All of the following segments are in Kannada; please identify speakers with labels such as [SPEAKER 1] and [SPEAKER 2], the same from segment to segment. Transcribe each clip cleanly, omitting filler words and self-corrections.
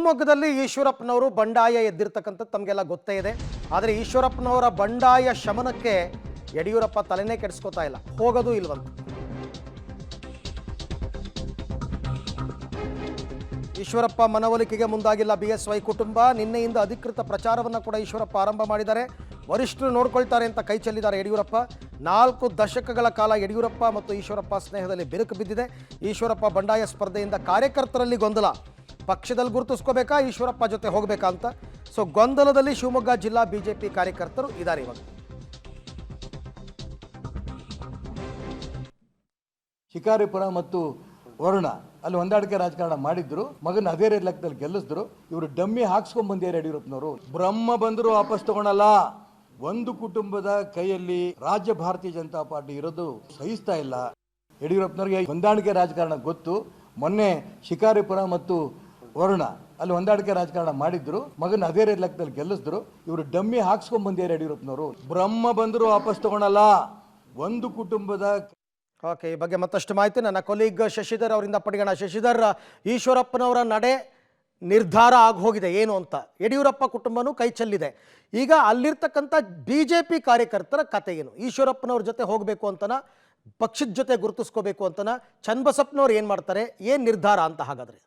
[SPEAKER 1] ಶಿವಮೊಗ್ಗದಲ್ಲಿ ಈಶ್ವರಪ್ಪನವರು ಬಂಡಾಯ ಎದ್ದಿರ್ತಕ್ಕಂಥದ್ದು ತಮಗೆಲ್ಲ ಗೊತ್ತೇ ಇದೆ. ಆದರೆ ಈಶ್ವರಪ್ಪನವರ ಬಂಡಾಯ ಶಮನಕ್ಕೆ ಯಡಿಯೂರಪ್ಪ ತಲೆನೇ ಕೆಡಿಸ್ಕೋತಾ ಇಲ್ಲ, ಹೋಗೋದು ಇಲ್ವಂತ. ಈಶ್ವರಪ್ಪ ಮನವೊಲಿಕೆಗೆ ಮುಂದಾಗಿಲ್ಲ BSY ಕುಟುಂಬ. ನಿನ್ನೆಯಿಂದ ಅಧಿಕೃತ ಪ್ರಚಾರವನ್ನು ಕೂಡ ಈಶ್ವರಪ್ಪ ಆರಂಭ ಮಾಡಿದ್ದಾರೆ. ವರಿಷ್ಠರು ನೋಡ್ಕೊಳ್ತಾರೆ ಅಂತ ಕೈ ಚೆಲ್ಲಿದ್ದಾರೆ ಯಡಿಯೂರಪ್ಪ. 4 ದಶಕಗಳ ಕಾಲ ಯಡಿಯೂರಪ್ಪ ಮತ್ತು ಈಶ್ವರಪ್ಪ ಸ್ನೇಹದಲ್ಲಿ ಬಿರುಕು ಬಿದ್ದಿದೆ. ಈಶ್ವರಪ್ಪ ಬಂಡಾಯ ಸ್ಪರ್ಧೆಯಿಂದ ಕಾರ್ಯಕರ್ತರಲ್ಲಿ ಗೊಂದಲ. ಪಕ್ಷದಲ್ಲಿ ಗುರುತಿಸ್ಕೋಬೇಕಾ, ಈಶ್ವರಪ್ಪ ಜೊತೆ ಹೋಗಬೇಕಾ ಅಂತ. ಸೊ ಗೊಂದಲದಲ್ಲಿ ಶಿವಮೊಗ್ಗ ಜಿಲ್ಲಾ ಬಿಜೆಪಿ ಕಾರ್ಯಕರ್ತರು ಇದ್ದಾರೆ ಇವಾಗ.
[SPEAKER 2] ಶಿಕಾರಿಪುರ ಮತ್ತು ವರುಣ ಅಲ್ಲಿ ಹೊಂದಾಣಿಕೆ ರಾಜಕಾರಣ ಮಾಡಿದ್ರು, ಮಗನ ಅದೇ ಲೆಕ್ಕದಲ್ಲಿ ಗೆಲ್ಲಿಸಿದ್ರು. ಇವರು ಡಮ್ಮಿ ಹಾಕ್ಸ್ಕೊಂಡ್ ಬಂದಿದ್ದಾರೆ ಯಡಿಯೂರಪ್ಪನವರು. ಬ್ರಹ್ಮ ಬಂದರೂ ವಾಪಸ್ ತಗೊಳಲ್ಲ. ಒಂದು ಕುಟುಂಬದ ಕೈಯಲ್ಲಿ ರಾಜ್ಯ ಭಾರತೀಯ ಜನತಾ ಪಾರ್ಟಿ ಇರೋದು ಸಹಿಸ್ತಾ ಇಲ್ಲ. ಯಡಿಯೂರಪ್ಪನವರಿಗೆ ಹೊಂದಾಣಿಕೆ ರಾಜಕಾರಣ ಗೊತ್ತು. ಮೊನ್ನೆ ಶಿಕಾರಿಪುರ ಮತ್ತು ವರುಣ ಅಲ್ಲಿ ಹೊಂದಾಣಿಕೆ ರಾಜಕಾರಣ ಮಾಡಿದ್ರು, ಮಗನ ಅದೇ ಲೆಕ್ಕದಲ್ಲಿ ಗೆಲ್ಲಿಸಿದ್ರು. ಇವರು ಡಮ್ಮಿ ಹಾಕ್ಸ್ಕೊಂಡ್ ಬಂದಿದ್ದಾರೆ ಯಡಿಯೂರಪ್ಪನವರು. ಬ್ರಹ್ಮ ಬಂದರೂ ವಾಪಸ್ ತಗೊಳಲ್ಲ. ಒಂದು ಕುಟುಂಬದ
[SPEAKER 1] ಓಕೆ, ಈ ಬಗ್ಗೆ ಮತ್ತಷ್ಟು ಮಾಹಿತಿ ನನ್ನ ಕೊಲೀಗ್ ಶಶಿಧರ್ ಅವರಿಂದ ಪಡೆಯೋಣ. ಶಶಿಧರ್, ಈಶ್ವರಪ್ಪನವರ ನಡೆ ನಿರ್ಧಾರ ಆಗಿ ಹೋಗಿದೆ ಏನು ಅಂತ, ಯಡಿಯೂರಪ್ಪ ಕುಟುಂಬನೂ ಕೈ ಚೆಲ್ಲಿದೆ. ಈಗ ಅಲ್ಲಿರ್ತಕ್ಕಂಥ BJP ಕಾರ್ಯಕರ್ತರ ಕತೆ ಏನು? ಈಶ್ವರಪ್ಪನವ್ರ ಜೊತೆ ಹೋಗಬೇಕು ಅಂತನ, ಪಕ್ಷದ ಜೊತೆ ಗುರುತಿಸ್ಕೋಬೇಕು ಅಂತನ, ಚನ್ನಬಸಪ್ಪನವ್ರು ಏನು ಮಾಡ್ತಾರೆ, ಏನು ನಿರ್ಧಾರ ಅಂತ? ಹಾಗಾದರೆ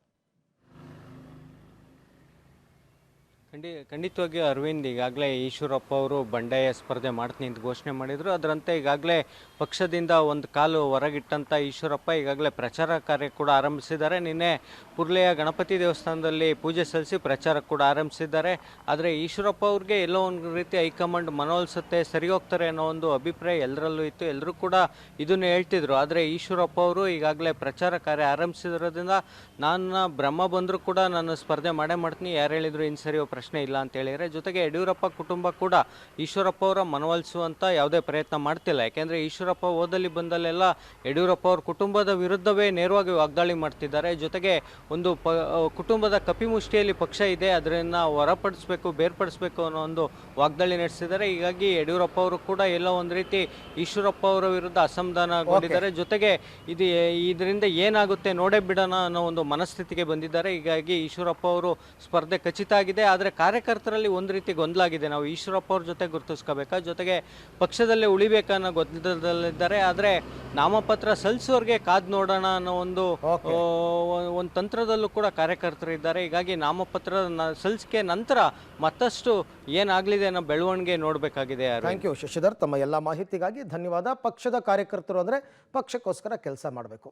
[SPEAKER 3] ಖಂಡಿತವಾಗಿ ಅರವಿಂದ್, ಈಗಾಗಲೇ ಈಶ್ವರಪ್ಪ ಅವರು ಬಂಡಾಯ ಸ್ಪರ್ಧೆ ಮಾಡ್ತೀನಿ ಅಂತ ಘೋಷಣೆ ಮಾಡಿದರು. ಅದರಂತೆ ಈಗಾಗಲೇ ಪಕ್ಷದಿಂದ ಒಂದು ಕಾಲು ಹೊರಗಿಟ್ಟಂಥ ಈಶ್ವರಪ್ಪ ಈಗಾಗಲೇ ಪ್ರಚಾರ ಕಾರ್ಯ ಕೂಡ ಆರಂಭಿಸಿದ್ದಾರೆ. ನಿನ್ನೆ ಪುರ್ಲೆಯ ಗಣಪತಿ ದೇವಸ್ಥಾನದಲ್ಲಿ ಪೂಜೆ ಸಲ್ಲಿಸಿ ಪ್ರಚಾರ ಕೂಡ ಆರಂಭಿಸಿದ್ದಾರೆ. ಆದರೆ ಈಶ್ವರಪ್ಪ ಅವ್ರಿಗೆ ಎಲ್ಲೋ ಒಂದು ರೀತಿ ಹೈಕಮಾಂಡ್ ಮನವೊಲಿಸುತ್ತೆ, ಸರಿ ಹೋಗ್ತಾರೆ ಅನ್ನೋ ಒಂದು ಅಭಿಪ್ರಾಯ ಎಲ್ಲರಲ್ಲೂ ಇತ್ತು. ಎಲ್ಲರೂ ಕೂಡ ಇದನ್ನು ಹೇಳ್ತಿದ್ರು. ಆದರೆ ಈಶ್ವರಪ್ಪ ಅವರು ಈಗಾಗಲೇ ಪ್ರಚಾರ ಕಾರ್ಯ ಆರಂಭಿಸಿರೋದ್ರಿಂದ ನಾನು ಬ್ರಹ್ಮ ಬಂದರೂ ಕೂಡ ನಾನು ಸ್ಪರ್ಧೆ ಮಾಡೇ ಮಾಡ್ತೀನಿ, ಯಾರು ಹೇಳಿದ್ರು ಇನ್ನು ಸರಿ ಪ್ರಶ್ನೆ ಇಲ್ಲ ಅಂತ ಹೇಳಿದರೆ. ಜೊತೆಗೆ ಯಡಿಯೂರಪ್ಪ ಕುಟುಂಬ ಕೂಡ ಈಶ್ವರಪ್ಪ ಅವರ ಮನವೊಲಿಸುವಂಥ ಯಾವುದೇ ಪ್ರಯತ್ನ ಮಾಡ್ತಿಲ್ಲ. ಯಾಕೆಂದರೆ ಈಶ್ವರಪ್ಪ ಓದಲ್ಲಿ ಬಂದಲ್ಲೆಲ್ಲ ಯಡಿಯೂರಪ್ಪ ಅವ್ರ ಕುಟುಂಬದ ವಿರುದ್ಧವೇ ನೇರವಾಗಿ ವಾಗ್ದಾಳಿ ಮಾಡ್ತಿದ್ದಾರೆ. ಜೊತೆಗೆ ಒಂದು ಕುಟುಂಬದ ಕಪಿಮುಷ್ಟಿಯಲ್ಲಿ ಪಕ್ಷ ಇದೆ, ಅದನ್ನು ಹೊರಪಡಿಸಬೇಕು, ಬೇರ್ಪಡಿಸಬೇಕು ಅನ್ನೋ ಒಂದು ವಾಗ್ದಾಳಿ ನಡೆಸಿದ್ದಾರೆ. ಹೀಗಾಗಿ ಯಡಿಯೂರಪ್ಪ ಅವರು ಕೂಡ ಎಲ್ಲ ಒಂದು ರೀತಿ ಈಶ್ವರಪ್ಪ ಅವರ ವಿರುದ್ಧ ಅಸಮಾಧಾನಗೊಂಡಿದ್ದಾರೆ. ಜೊತೆಗೆ ಇದರಿಂದ ಏನಾಗುತ್ತೆ ನೋಡೇ ಬಿಡೋಣ ಅನ್ನೋ ಒಂದು ಮನಸ್ಥಿತಿಗೆ ಬಂದಿದ್ದಾರೆ. ಹೀಗಾಗಿ ಈಶ್ವರಪ್ಪ ಅವರು ಸ್ಪರ್ಧೆ ಖಚಿತ ಆಗಿದೆ. ಆದರೆ ಕಾರ್ಯಕರ್ತರಲ್ಲಿ ಒಂದು ರೀತಿ ಗೊಂದಲ ಆಗಿದೆ. ನಾವು ಈಶ್ವರಪ್ಪ ಅವ್ರ ಜೊತೆ ಗುರುತಿಸ್ಕೋಬೇಕಾ, ಜೊತೆಗೆ ಪಕ್ಷದಲ್ಲೇ ಉಳಿಬೇಕನ್ನ ಗೊಂದಲದಲ್ಲಿದ್ದಾರೆ. ಆದರೆ ನಾಮಪತ್ರ ಸಲ್ಲಿಸೋರಿಗೆ ಕಾದು ನೋಡೋಣ ಅನ್ನೋ ಒಂದು ತಂತ್ರದಲ್ಲೂ ಕೂಡ ಕಾರ್ಯಕರ್ತರು ಇದ್ದಾರೆ. ಹೀಗಾಗಿ ನಾಮಪತ್ರ ಸಲ್ಲಿಕೆ ನಂತರ ಮತ್ತಷ್ಟು ಏನಾಗಲಿದೆ ಅನ್ನೋ ಬೆಳವಣಿಗೆ ನೋಡಬೇಕಾಗಿದೆ.
[SPEAKER 1] ಥ್ಯಾಂಕ್ ಯು ಶಶಿಧರ್, ತಮ್ಮ ಎಲ್ಲ ಮಾಹಿತಿಗಾಗಿ ಧನ್ಯವಾದ. ಪಕ್ಷದ ಕಾರ್ಯಕರ್ತರು ಅಂದರೆ ಪಕ್ಷಕ್ಕೋಸ್ಕರ ಕೆಲಸ ಮಾಡಬೇಕು.